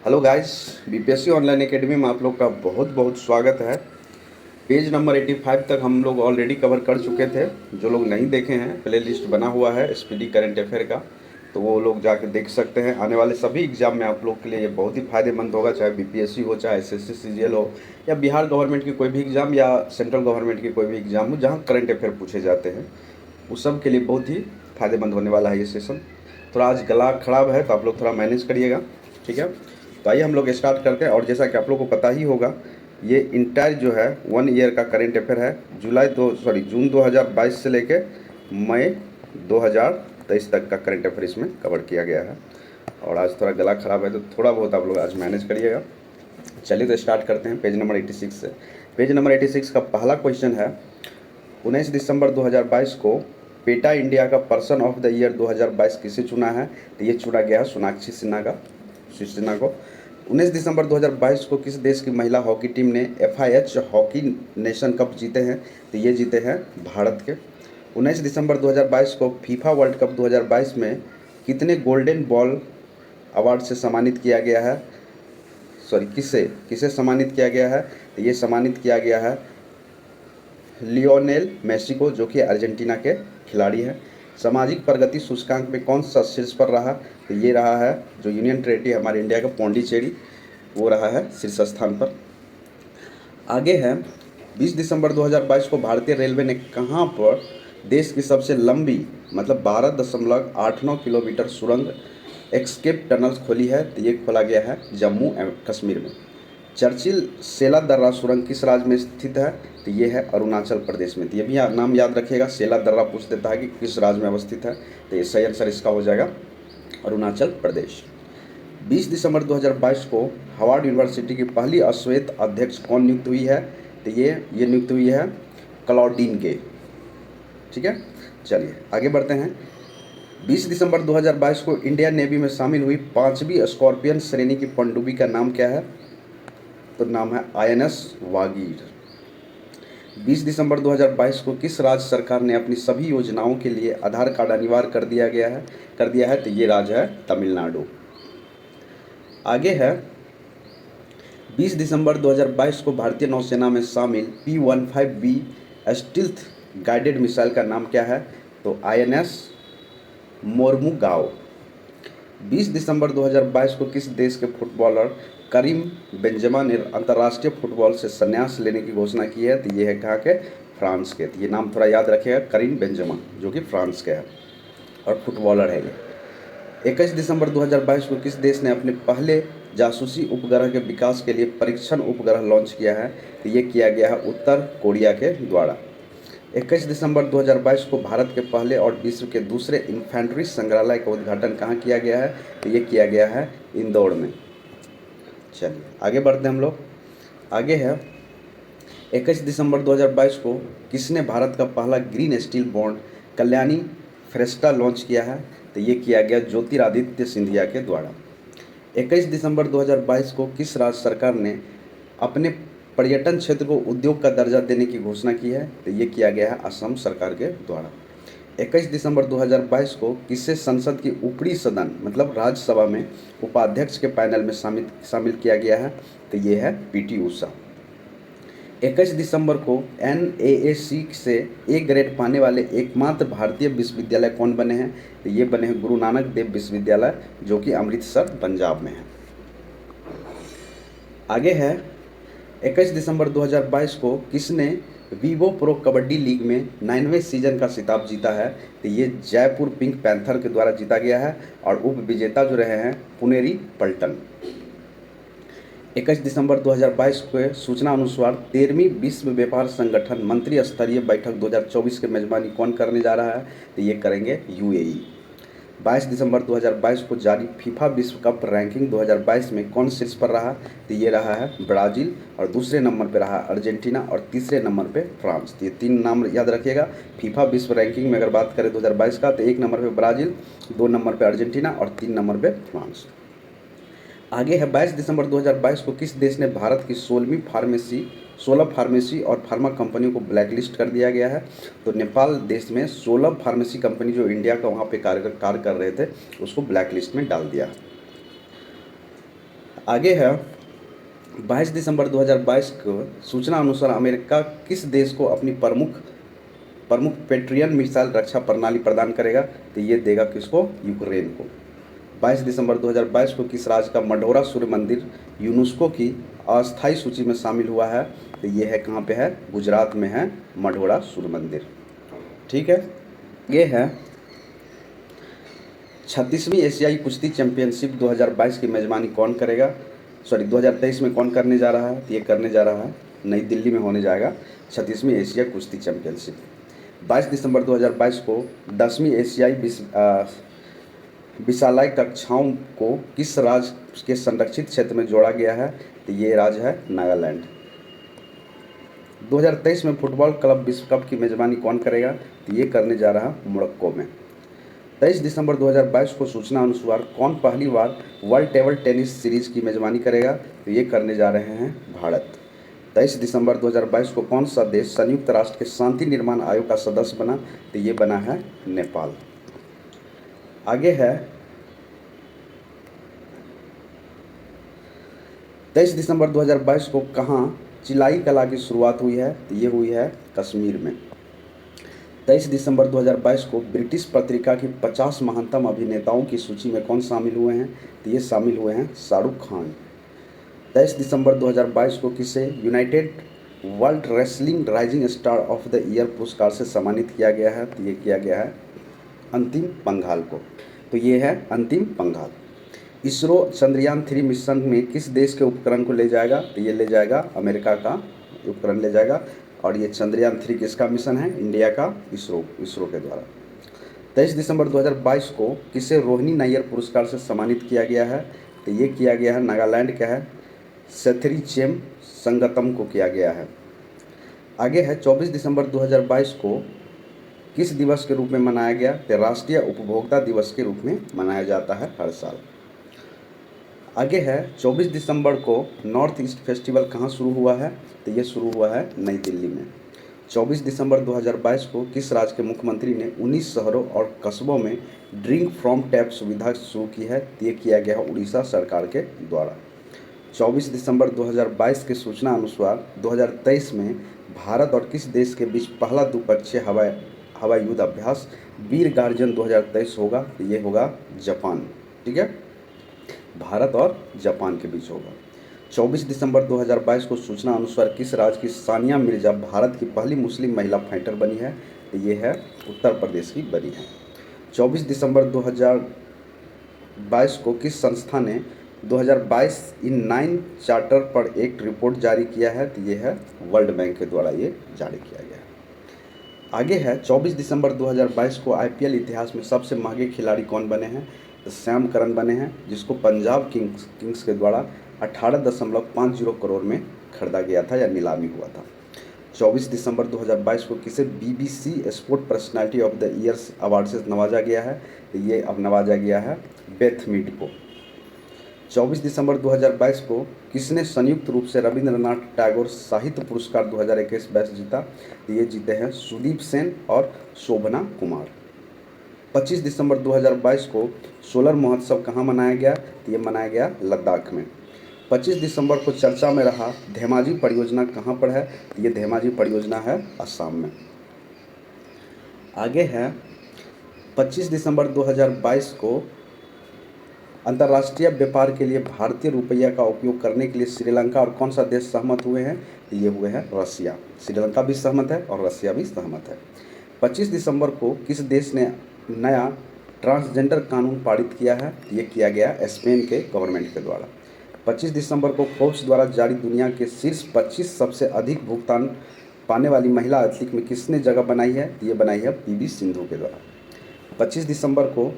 Hello guys, BPSC online academy में आप लोग का बहुत बहुत स्वागत है। पेज नंबर 85 तक हम लोग ऑलरेडी कवर कर चुके थे। जो लोग नहीं देखे हैं, प्ले लिस्ट बना हुआ है एसपीडी करंट अफेयर का, तो वो लोग जाके देख सकते हैं। आने वाले सभी एग्जाम में आप लोग के लिए ये बहुत ही फायदेमंद होगा, चाहे बीपीएससी हो, चाहे एसएससी सीजीएल हो, या बिहार गवर्नमेंट की कोई भी एग्ज़ाम, या सेंट्रल गवर्नमेंट की कोई भी एग्ज़ाम हो जहाँ करंट अफेयर पूछे जाते हैं, उस सब के लिए बहुत ही फायदेमंद होने वाला है ये सेशन। थोड़ा आज गला खराब है तो आप लोग थोड़ा मैनेज करिएगा, ठीक है। तो आइए हम लोग स्टार्ट करते हैं। और जैसा कि आप लोग को पता ही होगा, ये इंटायर जो है 1 ईयर का करेंट अफेयर है। जून 2022 से लेके मई 2023 तक का करेंट अफेयर इसमें कवर किया गया है। और आज थोड़ा गला ख़राब है तो थोड़ा बहुत आप लोग आज मैनेज करिएगा। चलिए तो स्टार्ट करते हैं पेज नंबर 86 से। पेज नंबर 86 का पहला क्वेश्चन है, 19 दिसंबर 2022 को पेटा इंडिया का पर्सन ऑफ द ईयर 2022 किसे चुना है? तो ये चुना गया है सोनाक्षी सिन्हा को। 19 दिसंबर 2022 को किस देश की महिला हॉकी टीम ने FIH हॉकी नेशन कप जीते हैं? तो ये जीते हैं भारत के। 19 दिसंबर 2022 को फीफा वर्ल्ड कप 2022 में कितने गोल्डन बॉल अवार्ड से सम्मानित किया गया है? किसे सम्मानित किया गया है? तो ये सम्मानित किया गया है लियोनेल मेसी को, जो कि अर्जेंटीना के खिलाड़ी हैं। सामाजिक प्रगति सूचकांक में कौन सा शीर्ष पर रहा? तो ये रहा है जो यूनियन टेरिटरी हमारे इंडिया का पौंडीचेरी, वो रहा है शीर्ष स्थान पर। आगे है, 20 दिसंबर 2022 को भारतीय रेलवे ने कहाँ पर देश की सबसे लंबी मतलब 12.89 किलोमीटर सुरंग एस्केप टनल्स खोली है? तो ये खोला गया है जम्मू एवं कश्मीर में। चर्चिल सेला दर्रा सुरंग किस राज्य में स्थित है? तो ये है अरुणाचल प्रदेश में। तो ये भी नाम याद रखिएगा, सेला दर्रा पूछ देता है कि किस राज्य में अवस्थित है, तो ये सही आंसर इसका हो जाएगा अरुणाचल प्रदेश। 20 दिसंबर 2022 को हार्वर्ड यूनिवर्सिटी की पहली अश्वेत अध्यक्ष कौन नियुक्त हुई है? तो ये नियुक्त हुई है क्लॉडीन गे, ठीक है। चलिए आगे बढ़ते हैं। 20 दिसंबर 2022 को इंडियन नेवी में शामिल हुई 5वीं स्कॉर्पियन श्रेणी की पनडुब्बी का नाम क्या है? तो नाम है INS वागीर। 20 दिसंबर 2022 को किस राज्य सरकार ने अपनी सभी योजनाओं के लिए आधार कार्ड अनिवार्य कर दिया है? तो ये राज्य है तमिलनाडु। आगे है, 20 दिसंबर 2022 को भारतीय नौसेना में शामिल P-15B स्टील्थ गाइडेड मिसाइल का नाम क्या है? तो INS मोरमुगाओ। 20 दिसंबर 2022 को किस देश के फुटबॉलर करीम बेंजेमा ने अंतर्राष्ट्रीय फुटबॉल से संन्यास लेने की घोषणा की है? तो ये है कहाँ के? फ्रांस के। तो ये नाम थोड़ा याद रखिएगा, करीम बेंजेमा, जो कि फ्रांस के हैं और फुटबॉलर है ये। 21 दिसंबर 2022 को किस देश ने अपने पहले जासूसी उपग्रह के विकास के लिए परीक्षण उपग्रह लॉन्च किया है? तो ये किया गया है उत्तर कोरिया के द्वारा। 21 दिसंबर 2022 को भारत के पहले और विश्व के दूसरे इन्फेंट्री संग्रहालय का उद्घाटन कहाँ किया गया है? तो ये किया गया है इंदौर में। चलिए आगे बढ़ते हैं हम लोग। आगे है, 21 दिसंबर 2022 को किसने भारत का पहला green steel bond Kalyani Ferresta launch किया है? तो ये किया गया ज्योतिरादित्य सिंधिया के द्वारा। 21 दिसंबर 2022 को किस राज्य सरकार ने अपने पर्यटन क्षेत्र को उद्योग का दर्जा देने की घोषणा की है? तो ये किया गया है असम सरकार के द्वारा। 21 दिसंबर 2022 को किसे संसद की ऊपरी सदन मतलब राज्यसभा में उपाध्यक्ष के पैनल में शामिल किया गया है? तो ये है PT उषा। 21 दिसंबर को NAAC से A ग्रेड पाने वाले एकमात्र भारतीय विश्वविद्यालय कौन बने हैं? तो ये बने हैं गुरु नानक देव विश्वविद्यालय, जो कि अमृतसर पंजाब में है। आगे है, 21 दिसंबर 2022 को किसने वीवो प्रो कबड्डी लीग में 9वें सीजन का खिताब जीता है? तो ये जयपुर पिंक पैंथर के द्वारा जीता गया है और उप विजेता जो रहे हैं पुनेरी पल्टन। 21 दिसंबर 2022 के सूचना अनुसार 13वीं विश्व व्यापार संगठन मंत्री स्तरीय बैठक 2024 की मेजबानी कौन करने जा रहा है? तो ये करेंगे UAE। 22 दिसंबर 2022 को जारी फीफा विश्व कप रैंकिंग 2022 में कौन शीर्ष पर रहा? तो ये रहा है ब्राज़ील, और दूसरे नंबर पे रहा अर्जेंटीना, और तीसरे नंबर पे फ्रांस। तो ये 3 नाम याद रखिएगा। फीफा विश्व रैंकिंग में अगर बात करें 2022 का, तो 1 नंबर पे ब्राज़ील, 2 नंबर पे अर्जेंटीना और 3 नंबर पे फ्रांस। आगे है, 22 दिसंबर 2022 को किस देश ने भारत की 16 फार्मेसी और फार्मा कंपनियों को ब्लैकलिस्ट कर दिया गया है? तो नेपाल देश में 16 फार्मेसी कंपनी जो इंडिया का वहाँ पे कार्य कर रहे थे, उसको ब्लैकलिस्ट में डाल दिया। आगे है 22 दिसंबर 2022 को सूचना अनुसार अमेरिका किस देश को अपनी प्रमुख प्रमुख पेट्रियन मिसाइल रक्षा प्रणाली प्रदान करेगा? तो ये देगा किसको? यूक्रेन को। 22 दिसंबर 2022 को किस राज्य का मढ़ौरा सूर्य मंदिर यूनेस्को की अस्थायी सूची में शामिल हुआ है? तो ये है कहाँ पे है? गुजरात में है मढ़ौरा सूर्य मंदिर। ठीक है, ये है 36वीं एशियाई कुश्ती चैंपियनशिप 2022 की मेज़बानी कौन करेगा? 2023 में कौन करने जा रहा है? तो ये करने जा रहा है नई दिल्ली में होने जाएगा 36वीं एशिया कुश्ती चैंपियनशिप। 22 दिसंबर 2022 को 10वीं एशियाई विशालय कक्षाओं को किस राज्य के संरक्षित क्षेत्र में जोड़ा गया है? तो ये राज्य है नागालैंड। 2023 में फुटबॉल क्लब विश्व कप की मेज़बानी कौन करेगा? तो ये करने जा रहा है मोरक्को में। 23 दिसंबर 2022 को सूचना अनुसार कौन पहली बार वर्ल्ड टेबल टेनिस सीरीज की मेज़बानी करेगा? तो ये करने जा रहे हैं भारत। 23 दिसंबर 2022 को कौन सा देश संयुक्त राष्ट्र के शांति निर्माण आयोग का सदस्य बना? तो ये बना है नेपाल। आगे है 23 दिसंबर 2022 को कहाँ चिलाई कला की शुरुआत हुई है? तो ये हुई है कश्मीर में। 23 दिसंबर 2022 को ब्रिटिश पत्रिका की 50 महानतम अभिनेताओं की सूची में कौन शामिल हुए हैं? तो ये शामिल हुए हैं शाहरुख खान। 23 दिसंबर 2022 को किसे United world wrestling rising star of the year पुरस्कार से सम्मानित किया गया है? तो ये किया गया है अंतिम पंघाल को। तो ये है अंतिम पंघाल। इसरो चंद्रयान 3 मिशन में किस देश के उपकरण को ले जाएगा? तो ये ले जाएगा अमेरिका का उपकरण ले जाएगा। और ये चंद्रयान 3 किसका मिशन है? इंडिया का इसरो के द्वारा। 23 दिसंबर 2022 को किसे रोहिणी नायर पुरस्कार से सम्मानित किया गया है? तो ये किया गया है नागालैंड का है सेथरीचेम संगतम को किया गया है। आगे है 24 दिसंबर 2022 को किस दिवस के रूप में मनाया गया? तो राष्ट्रीय उपभोक्ता दिवस के रूप में मनाया जाता है हर साल। आगे है 24 दिसंबर को नॉर्थ ईस्ट फेस्टिवल कहाँ शुरू हुआ है? तो ये शुरू हुआ है नई दिल्ली में। 24 दिसंबर 2022 को किस राज्य के मुख्यमंत्री ने 19 शहरों और कस्बों में ड्रिंक फ्रॉम टैप सुविधा शुरू की है? ये किया गया है उड़ीसा सरकार के द्वारा। 24 दिसंबर 2022 की सूचना अनुसार 2023 में भारत और किस देश के बीच पहला द्विपक्षीय हवाई युद्ध अभ्यास वीर गार्जन 2023 होगा? तो ये होगा जापान। ठीक है, भारत और जापान के बीच होगा। 24 दिसंबर 2022 को सूचना अनुसार किस राज्य की सानिया मिर्जा भारत की पहली मुस्लिम महिला फाइटर बनी है? तो ये है उत्तर प्रदेश की बनी है। 24 दिसंबर 2022 को किस संस्था ने 2022 इन 9 चार्टर पर एक रिपोर्ट जारी किया है? तो ये है वर्ल्ड बैंक के द्वारा ये जारी किया गया है। आगे है 24 दिसंबर 2022 को आईपीएल इतिहास में सबसे महंगे खिलाड़ी कौन बने हैं? तो सैम करन बने हैं, जिसको पंजाब किंग्स के द्वारा 18.50 करोड़ में खरीदा गया था या नीलामी हुआ था। 24 दिसंबर 2022 को किसे BBC sport personality of the year award से नवाजा गया है? तो ये अब नवाजा गया है बेथ मीड को। 24 दिसंबर 2022 को किसने संयुक्त रूप से रविंद्रनाथ टैगोर साहित्य पुरस्कार 2021 जीता? तो ये जीते हैं सुदीप सेन और शोभना कुमार। 25 दिसंबर 2022 को सोलर महोत्सव कहाँ मनाया गया? तो ये मनाया गया लद्दाख में। 25 दिसंबर को चर्चा में रहा धेमाजी परियोजना कहाँ पर है? तो ये धेमाजी परियोजना है असम में। आगे है 25 दिसंबर 2022 को अंतर्राष्ट्रीय व्यापार के लिए भारतीय रुपया का उपयोग करने के लिए श्रीलंका और कौन सा देश सहमत हुए हैं? तो ये हुए हैं रसिया। श्रीलंका भी सहमत है और रसिया भी सहमत है। 25 दिसंबर को किस देश ने नया ट्रांसजेंडर कानून पारित किया है? ये किया गया स्पेन के गवर्नमेंट के द्वारा। 25 दिसंबर को फोर्ब्स द्वारा जारी दुनिया के शीर्ष 25 सबसे अधिक भुगतान पाने वाली महिला एथलीट में किसने जगह बनाई है? ये बनाई है पीवी सिंधु के द्वारा। 25 दिसंबर को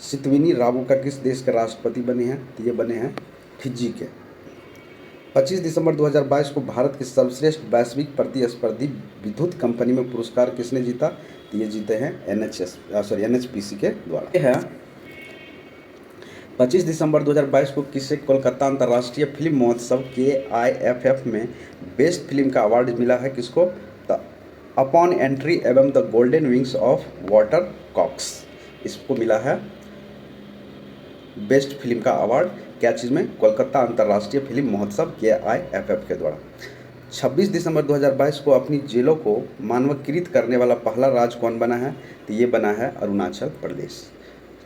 सितविनी राबुका किस देश के राष्ट्रपति बने हैं? तो ये बने हैं फिजी के। 25 दिसंबर 2022 को भारत की सर्वश्रेष्ठ वैश्विक प्रतिस्पर्धी विद्युत कंपनी में पुरस्कार किसने जीता? तो ये जीते हैं एनएचपीसी के द्वारा। यह है 25 दिसंबर 2022 को किसे कोलकाता अंतर्राष्ट्रीय फिल्म महोत्सव KIFF में बेस्ट फिल्म का अवार्ड मिला है? किसको? द अपॉन एंट्री एवं the golden wings of water cocks, इसको मिला है बेस्ट फिल्म का अवार्ड क्या चीज़ में? कोलकाता अंतर्राष्ट्रीय फिल्म महोत्सव KIFF के द्वारा। 26 दिसंबर 2022 को अपनी जेलों को मानकीकृत करने वाला पहला राज्य कौन बना है? तो ये बना है अरुणाचल प्रदेश।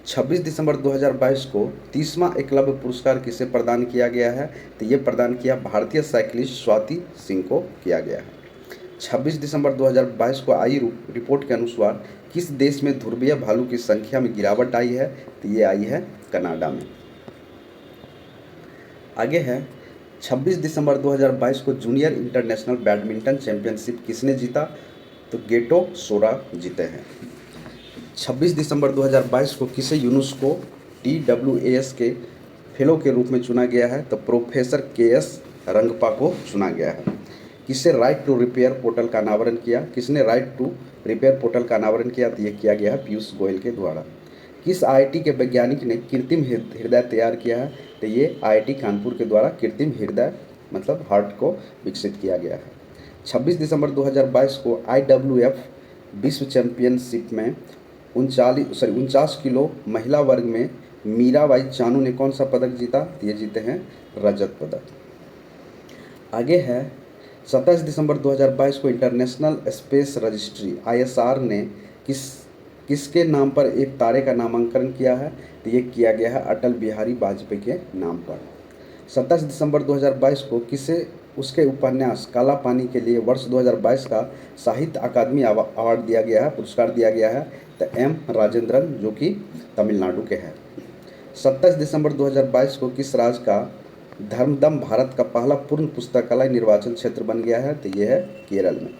26 दिसंबर 2022 को 30वां एकलव्य पुरस्कार किसे प्रदान किया गया है? तो ये प्रदान किया भारतीय साइकिलिस्ट स्वाति सिंह को किया गया है। 26 दिसंबर 2022 को आई रिपोर्ट के अनुसार किस देश में ध्रुवीय भालू की संख्या में गिरावट आई है? तो ये आई है कनाडा में। आगे है 26 दिसंबर 2022 को जूनियर इंटरनेशनल बैडमिंटन चैंपियनशिप किसने जीता? तो गेटो सोरा जीते हैं। 26 दिसंबर 2022 को किसे यूनेस्को TWAS के फेलो के रूप में चुना गया है? तो प्रोफेसर KS रंगपा को चुना गया है। किसे राइट टू रिपेयर पोर्टल का अनावरण किया? किसने राइट टू रिपेयर पोर्टल का अनावरण किया? तो ये किया गया है पीयूष गोयल के द्वारा। किस IIT के वैज्ञानिक ने कृत्रिम हृदय तैयार किया है? तो ये IIT कानपुर के द्वारा कृत्रिम हृदय मतलब हार्ट को विकसित किया गया है। 26 दिसंबर 2022 को IWF विश्व चैंपियनशिप में 49 किलो महिला वर्ग में मीराबाई चानू ने कौन सा पदक जीता? तो ये जीते हैं रजत पदक। आगे है 27 दिसंबर 2022 को इंटरनेशनल स्पेस रजिस्ट्री ISR ने किसके नाम पर एक तारे का नामांकन किया है? तो ये किया गया है अटल बिहारी वाजपेयी के नाम पर। 27 दिसंबर 2022 को किसे उसके उपन्यास काला पानी के लिए वर्ष 2022 का साहित्य अकादमी अवार्ड दिया गया है, पुरस्कार दिया गया है? तो M राजेंद्रन जो कि तमिलनाडु के हैं। 27 दिसंबर 2022 को किस राज्य का धर्मदम भारत का पहला पूर्ण पुस्तकालय निर्वाचन क्षेत्र बन गया है? तो ये है केरल में।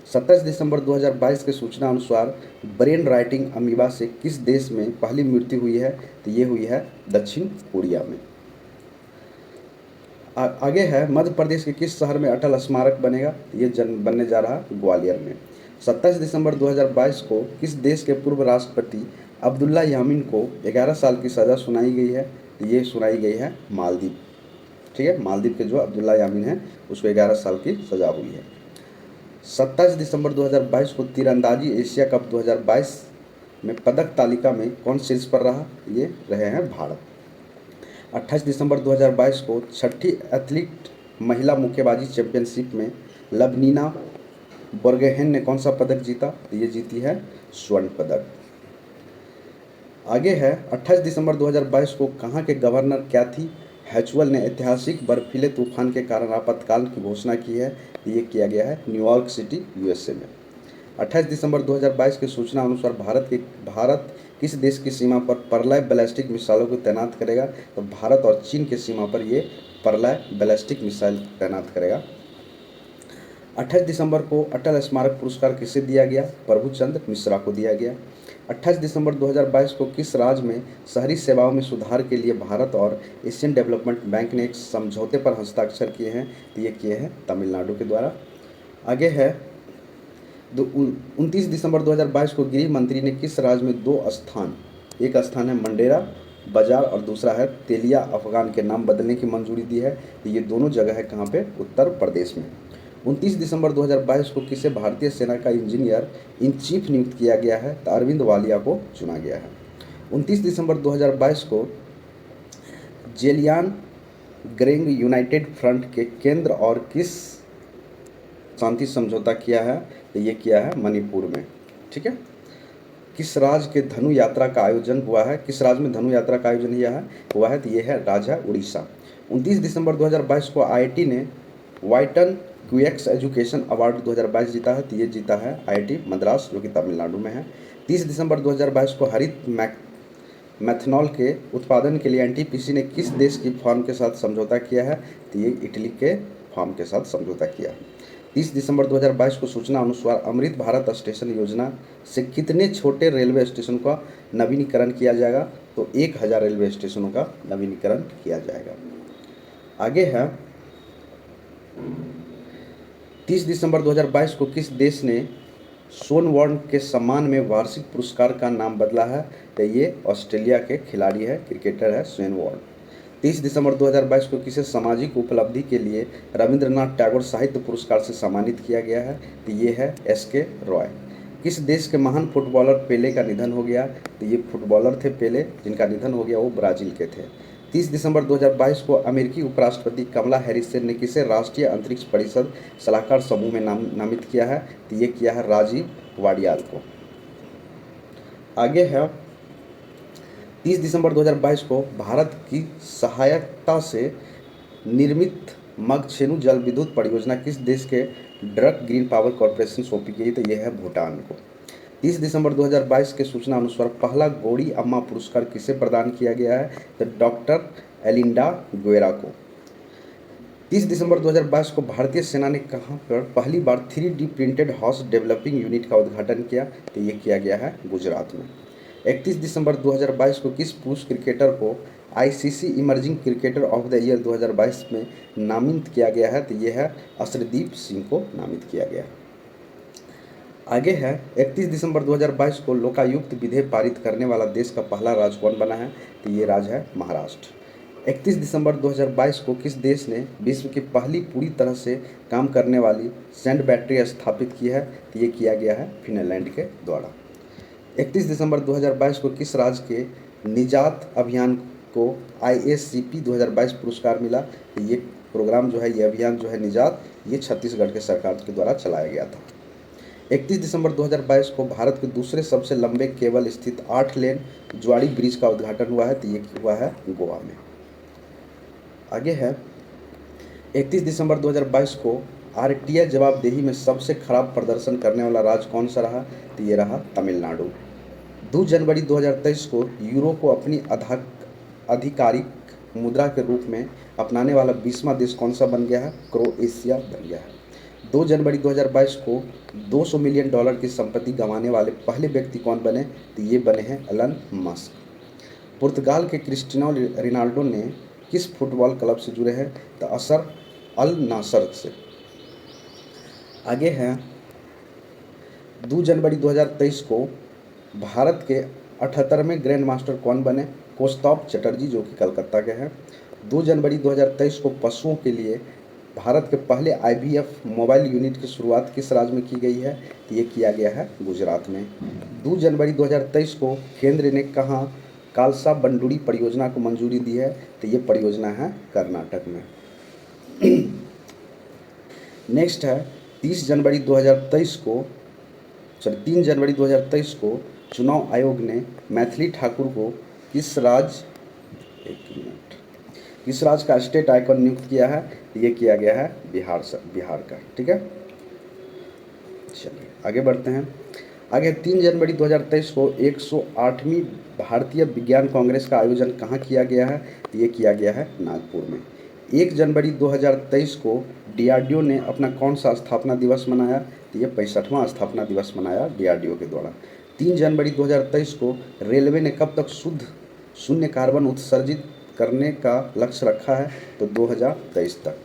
27 दिसंबर 2022 के सूचना अनुसार ब्रेन राइटिंग अमीबा से किस देश में पहली मृत्यु हुई है? तो ये हुई है दक्षिण कोरिया में। आगे है मध्य प्रदेश के किस शहर में अटल स्मारक बनेगा? ये बनने जा रहा ग्वालियर में। 27 दिसंबर 2022 को किस देश के पूर्व राष्ट्रपति अब्दुल्ला यामीन को 11 साल की सज़ा सुनाई गई है? तो ये सुनाई गई है मालदीव। ठीक है, मालदीव के जो अब्दुल्ला यामीन है उसको 11 साल की सज़ा हुई है। 27 दिसंबर 2022 को तीरंदाजी एशिया कप 2022 में पदक तालिका में कौन शीर्ष पर रहा? ये रहे हैं भारत। 28 दिसंबर 2022 को छठी एथलीट महिला मुक्केबाजी चैंपियनशिप में लवनीना बोर्गोहेन ने कौन सा पदक जीता? तो ये जीती है स्वर्ण पदक। आगे है 28 दिसंबर 2022 को कहाँ के गवर्नर कैथी हैचुअल ने ऐतिहासिक बर्फीले तूफान के कारण आपातकाल की घोषणा की है? ये किया गया है न्यूयॉर्क सिटी USA में। 28 दिसंबर 2022 की सूचना अनुसार भारत किस देश की सीमा पर परलय बैलिस्टिक मिसाइलों को तैनात करेगा? तो भारत और चीन की सीमा पर ये परलय बैलिस्टिक मिसाइल तैनात करेगा। 28 दिसंबर को अटल स्मारक पुरस्कार किसे दिया गया? प्रभुचंद्र मिश्रा को दिया गया। 28 दिसंबर 2022 को किस राज्य में शहरी सेवाओं में सुधार के लिए भारत और एशियन डेवलपमेंट बैंक ने एक समझौते पर हस्ताक्षर किए हैं? तो ये किए हैं तमिलनाडु के द्वारा। आगे है 29 दिसंबर 2022 को गृह मंत्री ने किस राज्य में दो स्थान, एक स्थान है मंडेरा बाजार और दूसरा है तेलिया अफगान के नाम बदलने की मंजूरी दी है? तो ये दोनों जगह है कहाँ पे? उत्तर प्रदेश में। 29 दिसंबर 2022 को किसे भारतीय सेना का इंजीनियर इन चीफ नियुक्त किया गया है? तो अरविंद वालिया को चुना गया है। 29 दिसंबर 2022 को जेलियान ग्रेंग यूनाइटेड फ्रंट के केंद्र और किस शांति समझौता किया है? तो ये किया है मणिपुर में। ठीक है, किस राज्य के धनु यात्रा का आयोजन हुआ है? किस राज्य में धनु यात्रा का आयोजन हुआ है? तो ये है राज्य है उड़ीसा। 29 दिसंबर 2022 को IIT ने वाइटन क्यूएक्स एजुकेशन अवार्ड 2022 जीता है? तो ये जीता है IIT मद्रास जो कि तमिलनाडु में है। 30 दिसंबर 2022 को हरित मैथनॉल के उत्पादन के लिए NTPC ने किस देश की फर्म के साथ समझौता किया है? तो ये इटली के फर्म के साथ समझौता किया। 30 दिसंबर 2022 को सूचना अनुसार अमृत भारत स्टेशन योजना से कितने छोटे रेलवे स्टेशन का नवीनीकरण किया जाएगा? तो 1000 रेलवे स्टेशनों का नवीनीकरण किया जाएगा। आगे है 30 दिसंबर 2022 को किस देश ने सोनवॉर्न के सम्मान में वार्षिक पुरस्कार का नाम बदला है? तो ये ऑस्ट्रेलिया के खिलाड़ी है, क्रिकेटर है सोनवॉर्न। 30 दिसंबर 2022 को किसे सामाजिक उपलब्धि के लिए रविंद्रनाथ टैगोर साहित्य पुरस्कार से सम्मानित किया गया है? तो ये है SK रॉय। किस देश के महान फुटबॉलर पेले का निधन हो गया? तो ये फुटबॉलर थे पेले, जिनका निधन हो गया वो ब्राज़ील के थे। 30 दिसंबर 2022 को अमेरिकी उपराष्ट्रपति कमला हैरिस ने किसे राष्ट्रीय अंतरिक्ष परिषद सलाहकार समूह में नामित किया है? तो ये किया है राजीव वाडियाल को। आगे है 30 दिसंबर 2022 को भारत की सहायता से निर्मित मगछेनु जल विद्युत परियोजना किस देश के ड्रक ग्रीन पावर कॉरपोरेशन सौंपी गई? तो यह है भूटान को। 30 दिसंबर 2022 के सूचना अनुसार पहला गौड़ी अम्मा पुरस्कार किसे प्रदान किया गया है? तो डॉक्टर एलिंडा गुएरा को। 30 दिसंबर 2022 को भारतीय सेना ने कहाँ पर पहली बार 3D printed house developing unit का उद्घाटन किया? तो ये किया गया है गुजरात में। 31 दिसंबर 2022 को किस पुरुष क्रिकेटर को ICC emerging cricketer of the year 2022 में नामित किया गया है? तो यह है अर्शदीप सिंह को नामित किया गया। आगे है 31 दिसंबर 2022 को लोकायुक्त विधेयक पारित करने वाला देश का पहला राज्य कौन बना है? तो ये राज्य है महाराष्ट्र। 31 दिसंबर 2022 को किस देश ने विश्व की पहली पूरी तरह से काम करने वाली सैंड बैटरी स्थापित की है? तो ये किया गया है फिनलैंड के द्वारा। 31 दिसंबर 2022 को किस राज्य के निजात अभियान को IACP 2022 पुरस्कार मिला? तो ये प्रोग्राम जो है, ये अभियान जो है निजात, ये छत्तीसगढ़ के सरकार के द्वारा चलाया गया था। 31 दिसंबर 2022 को भारत के दूसरे सबसे लंबे केबल स्थित 8 लेन ज्वाड़ी ब्रिज का उद्घाटन हुआ है। तो ये हुआ है गोवा में। आगे है 31 दिसंबर 2022 को RTI जवाबदेही में सबसे खराब प्रदर्शन करने वाला राज्य कौन सा रहा? तो ये रहा तमिलनाडु। 2 जनवरी 2023 को यूरो को अपनी आधिकारिक मुद्रा के रूप में अपनाने वाला 20वां देश कौन सा बन गया है? क्रोएशिया बन गया है। 2 जनवरी 2022 को $200 मिलियन की संपत्ति गंवाने वाले पहले व्यक्ति कौन बने? तो ये बने हैं एलन मस्क। पुर्तगाल के क्रिस्टियानो रोनाल्डो ने किस फुटबॉल क्लब से जुड़े हैं? तो असर अल नासर से। आगे है 2 जनवरी 2023 को भारत के 78वें ग्रैंड मास्टर कौन बने? कौस्तुभ चटर्जी, जो कि कलकत्ता के हैं। 2 जनवरी 2023 को पशुओं के लिए भारत के पहले IVF मोबाइल यूनिट की शुरुआत किस राज्य में की गई है? तो ये किया गया है गुजरात में। 2 जनवरी 2023 को केंद्र ने कहाँ कालसा बंडूरी परियोजना को मंजूरी दी है? तो ये परियोजना है कर्नाटक में। नेक्स्ट है 3 जनवरी 2023 को चुनाव आयोग ने मैथिली ठाकुर को किस राज्य का स्टेट आइकॉन नियुक्त किया है? ये किया गया है बिहार का। ठीक है, चलिए आगे बढ़ते हैं। आगे 3 जनवरी 2023 को 108वीं भारतीय विज्ञान कांग्रेस का आयोजन कहाँ किया गया है? तो ये किया गया है नागपुर में। 1 जनवरी 2023 को DRDO ने अपना कौन सा स्थापना दिवस मनाया? तो ये 65वां स्थापना दिवस मनाया DRDO के द्वारा। 3 जनवरी 2023 को रेलवे ने कब तक शून्य कार्बन उत्सर्जित करने का लक्ष्य रखा है? तो 2023 तक।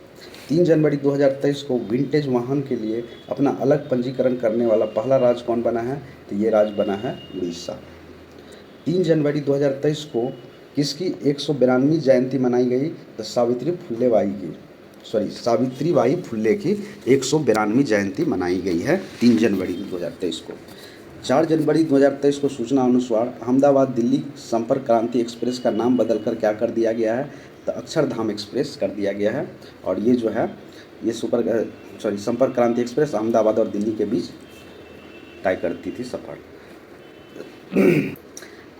3 जनवरी 2023 को विंटेज वाहन के लिए अपना अलग पंजीकरण करने वाला पहला राज्य कौन बना है? तो ये राज्य बना है उड़ीसा। 3 जनवरी 2023 को किसकी 192वीं जयंती मनाई गई? तो सावित्रीबाई फुल्ले की 192वीं जयंती मनाई गई है 3 जनवरी 2023 को। 4 जनवरी 2023 को सूचना अनुसार अहमदाबाद दिल्ली संपर्क क्रांति एक्सप्रेस का नाम बदलकर क्या कर दिया गया है? तो अक्षरधाम एक्सप्रेस कर दिया गया है। और ये जो है ये संपर्क क्रांति एक्सप्रेस अहमदाबाद और दिल्ली के बीच तय करती थी सफ़र।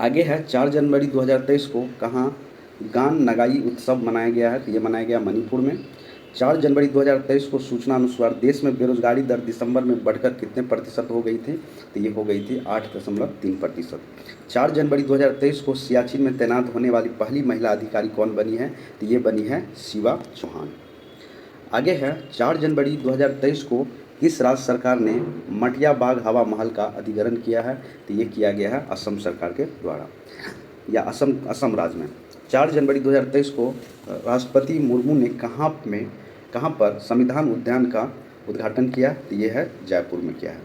आगे है 4 जनवरी 2023 को कहाँ गान नगाई उत्सव मनाया गया है? तो ये मनाया गया मणिपुर में। 4 जनवरी 2023 को सूचना अनुसार देश में बेरोजगारी दर दिसंबर में बढ़कर कितने प्रतिशत हो गई थी? तो ये हो गई थी 8.3%। 4 जनवरी 2023 को सियाचिन में तैनात होने वाली पहली महिला अधिकारी कौन बनी है? तो ये बनी है शिवा चौहान। आगे है 4 जनवरी 2023 को किस राज्य सरकार ने मटिया बाग हवा महल का अधिग्रहण किया है? तो ये किया गया है असम सरकार के द्वारा या असम राज्य में। 4 जनवरी 2023 को राष्ट्रपति मुर्मू ने कहाँ पर संविधान उद्यान का उद्घाटन किया? तो ये है जयपुर में किया है।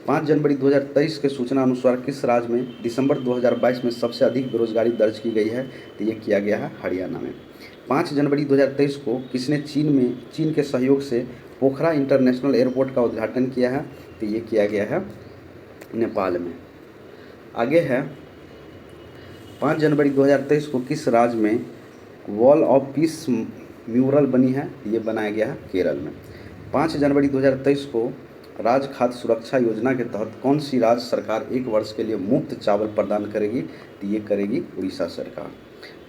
5 जनवरी 2023 के सूचना अनुसार किस राज्य में दिसंबर 2022 में सबसे अधिक बेरोजगारी दर्ज की गई है? तो ये किया गया है हरियाणा में। 5 जनवरी 2023 को किसने चीन के सहयोग से पोखरा इंटरनेशनल एयरपोर्ट का उद्घाटन किया है? तो ये किया गया है नेपाल में। आगे है 5 जनवरी 2023 को किस राज्य में वॉल ऑफ पीस म्यूरल बनी है, ये बनाया गया है केरल में। 5 जनवरी 2023 को राज्य खाद्य सुरक्षा योजना के तहत कौन सी राज्य सरकार 1 वर्ष के लिए मुफ्त चावल प्रदान करेगी, तो ये करेगी उड़ीसा सरकार।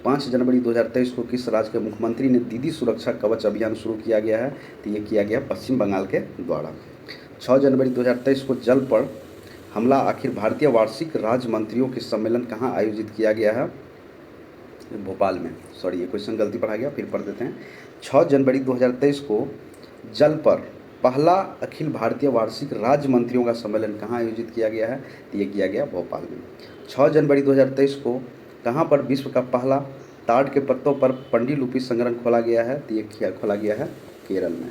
5 जनवरी 2023 को किस राज्य के मुख्यमंत्री ने दीदी सुरक्षा कवच अभियान शुरू किया गया है, तो ये किया गया पश्चिम बंगाल के द्वारा। 6 जनवरी 2023 को जल पर हमला आखिर भारतीय वार्षिक राज्य मंत्रियों के सम्मेलन कहाँ आयोजित किया गया है, भोपाल में। सॉरी, ये क्वेश्चन गलती पढ़ा गया, फिर पढ़ देते हैं। 6 जनवरी 2023 को जल पर पहला अखिल भारतीय वार्षिक राज्य मंत्रियों का सम्मेलन कहाँ आयोजित किया गया है, तो ये किया गया भोपाल में। 6 जनवरी 2023 को कहाँ पर विश्व का पहला ताड़ के पत्तों पर पंडिलुपी संग्रह खोला गया है, तो ये खोला गया है केरल में।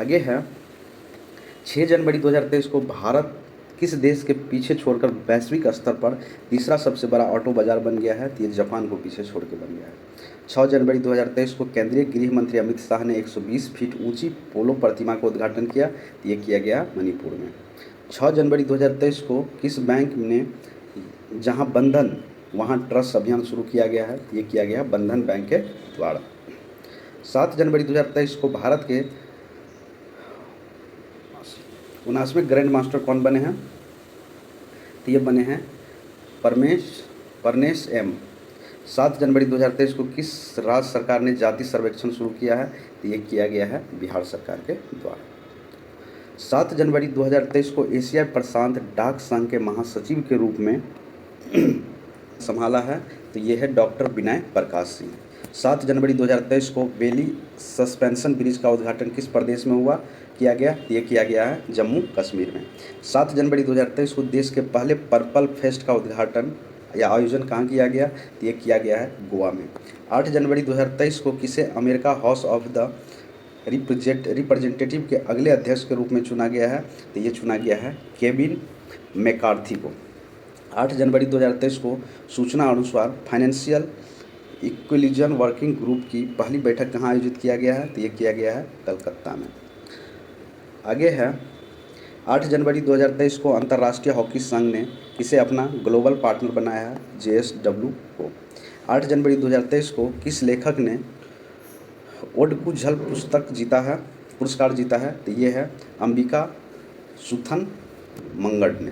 आगे है 6 जनवरी 2023 को भारत किस देश के पीछे छोड़कर वैश्विक स्तर पर तीसरा सबसे बड़ा ऑटो बाजार बन गया है, तो ये जापान को पीछे छोड़ के बन गया है। 6 जनवरी 2023 को केंद्रीय गृह मंत्री अमित शाह ने 120 फीट ऊंची पोलो प्रतिमा का उद्घाटन किया, तो ये किया गया मणिपुर में। 6 जनवरी 2023 को किस बैंक ने जहां बंधन वहां ट्रस्ट अभियान शुरू किया गया है, ये किया गया बंधन बैंक के द्वारा। 7 जनवरी 2023 को भारत के 79वें ग्रैंड मास्टर कौन बने हैं, तो ये बने हैं परनेश एम। 7 जनवरी 2023 को किस राज्य सरकार ने जाति सर्वेक्षण शुरू किया है, तो ये किया गया है बिहार सरकार के द्वारा। 7 जनवरी 2023 को एशिया प्रशांत डाक संघ के महासचिव के रूप में संभाला है, तो ये है डॉक्टर विनय प्रकाश सिंह। 7 जनवरी 2023 को बेली सस्पेंशन ब्रिज का उद्घाटन किस प्रदेश में किया गया, ये किया गया है जम्मू कश्मीर में। 7 जनवरी 2023 को देश के पहले पर्पल फेस्ट का उद्घाटन या आयोजन कहाँ किया गया, तो ये किया गया है गोवा में। 8 जनवरी 2023 को किसे America house of the representative के अगले अध्यक्ष के रूप में चुना गया है, तो ये चुना गया है केविन मैकार्थी को। 8 जनवरी 2023 को सूचना अनुसार फाइनेंशियल इक्विलिजन वर्किंग ग्रुप की पहली बैठक कहाँ आयोजित किया गया है, तो ये किया गया है कलकत्ता में। आगे है 8 जनवरी 2023 को अंतर्राष्ट्रीय हॉकी संघ ने किसे अपना ग्लोबल पार्टनर बनाया है, JSW को। 8 जनवरी 2023 को किस लेखक ने ओडकुझल पुरस्कार जीता है, तो ये है अंबिका सुथन मंगड़ ने।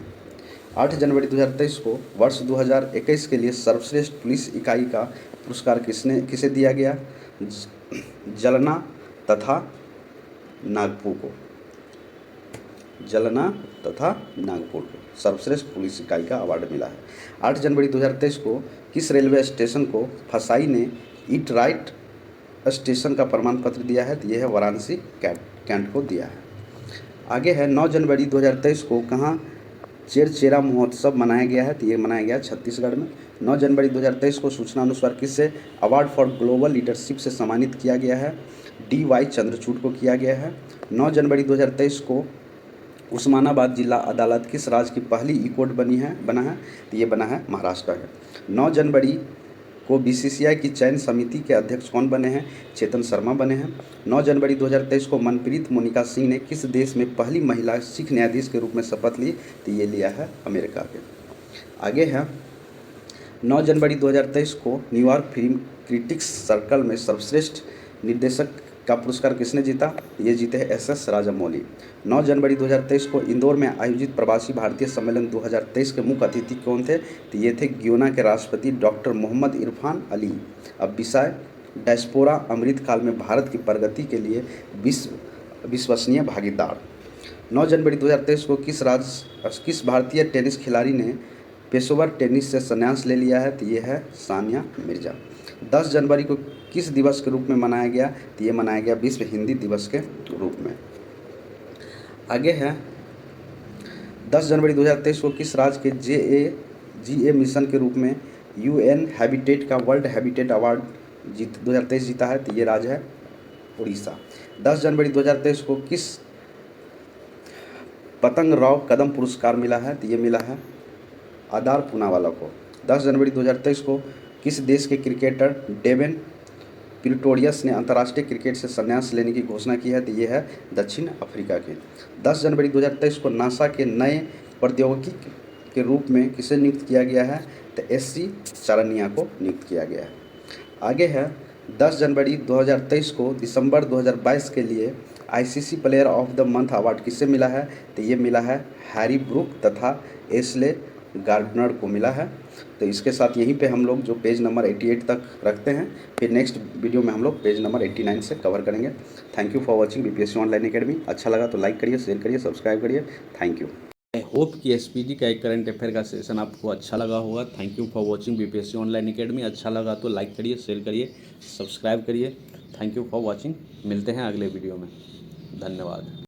8 जनवरी 2023 को वर्ष 2021 के लिए सर्वश्रेष्ठ पुलिस इकाई का पुरस्कार किसे दिया गया, जलना तथा नागपुर को। जलना तथा नागपुर को सर्वश्रेष्ठ पुलिस इकाई का अवार्ड मिला है। 8 जनवरी 2023 को किस रेलवे स्टेशन को फसाई ने ईट राइट स्टेशन का प्रमाण पत्र दिया है, तो यह है वाराणसी कैंट को दिया है। आगे है 9 जनवरी 2023 को कहाँ चेरचेरा महोत्सव मनाया गया है, तो ये मनाया गया छत्तीसगढ़ में। 9 जनवरी 2023 को सूचना अनुसार किससे अवार्ड फॉर ग्लोबल लीडरशिप से सम्मानित किया गया है, DY चंद्रचूड़ को किया गया है। 9 जनवरी 2023 को उस्मानाबाद जिला अदालत किस राज्य की पहली ई-कोर्ट बना है, तो ये बना है महाराष्ट्र का। 9 जनवरी को BCCI की चयन समिति के अध्यक्ष कौन बने हैं, चेतन शर्मा बने हैं। 9 जनवरी 2023 को मनप्रीत मोनिका सिंह ने किस देश में पहली महिला सिख न्यायाधीश के रूप में शपथ ली, तो ये लिया है अमेरिका के। आगे है 9 जनवरी 2023 को न्यूयॉर्क फिल्म क्रिटिक्स सर्कल में सर्वश्रेष्ठ निर्देशक का पुरस्कार किसने जीता, ये जीते हैं SS राजामौली। 9 जनवरी 2023 को इंदौर में आयोजित प्रवासी भारतीय सम्मेलन 2023 के मुख्य अतिथि कौन थे, तो ये थे गियोना के राष्ट्रपति डॉक्टर मोहम्मद इरफान अली। अब विषय डायस्पोरा अमृतकाल में भारत की प्रगति के लिए विश्वसनीय भागीदार। 9 जनवरी 2023 को किस भारतीय टेनिस खिलाड़ी ने पेशेवर टेनिस से संन्यास ले लिया है, तो ये है सानिया मिर्जा। 10 जनवरी को किस दिवस के रूप में मनाया गया, तो ये मनाया गया विश्व हिंदी दिवस के रूप में। आगे है 10 जनवरी 2023 को किस राज्य के JAGA मिशन के रूप में UN हैबिटेट का वर्ल्ड हैबिटेट अवार्ड 2023 जीता है, तो ये राज्य है उड़ीसा। 10 जनवरी 2023 को किस पतंगराव कदम पुरस्कार मिला है, तो ये मिला है आदार पूनावाला को। 10 जनवरी 2023 को किस देश के क्रिकेटर डेविन प्रिटोरियस ने अंतर्राष्ट्रीय क्रिकेट से संन्यास लेने की घोषणा की है, तो ये है दक्षिण अफ्रीका के। 10 जनवरी 2023 को नासा के नए प्रौद्योगिकी के रूप में किसे नियुक्त किया गया है, तो SC चारनिया को नियुक्त किया गया है। आगे है 10 जनवरी 2023 को दिसंबर 2022 के लिए ICC player of the month award किससे मिला है? तो ये मिला है हैरी ब्रूक तथा एशले गार्डनर को मिला है। तो इसके साथ यहीं पे हम लोग जो पेज नंबर 88 तक रखते हैं, फिर नेक्स्ट वीडियो में हम लोग पेज नंबर 89 से कवर करेंगे। Thank you for watching BPSC online academy. अच्छा लगा तो लाइक करिए, शेयर करिए, सब्सक्राइब करिए। Thank you. आई होप कि एसपीडी का एक करंट अफेयर का सेशन आपको अच्छा लगा होगा। Thank you for watching BPSC online academy. अच्छा लगा तो लाइक करिए, शेयर करिए, सब्सक्राइब करिए। Thank you for watching. मिलते हैं अगले वीडियो में। धन्यवाद।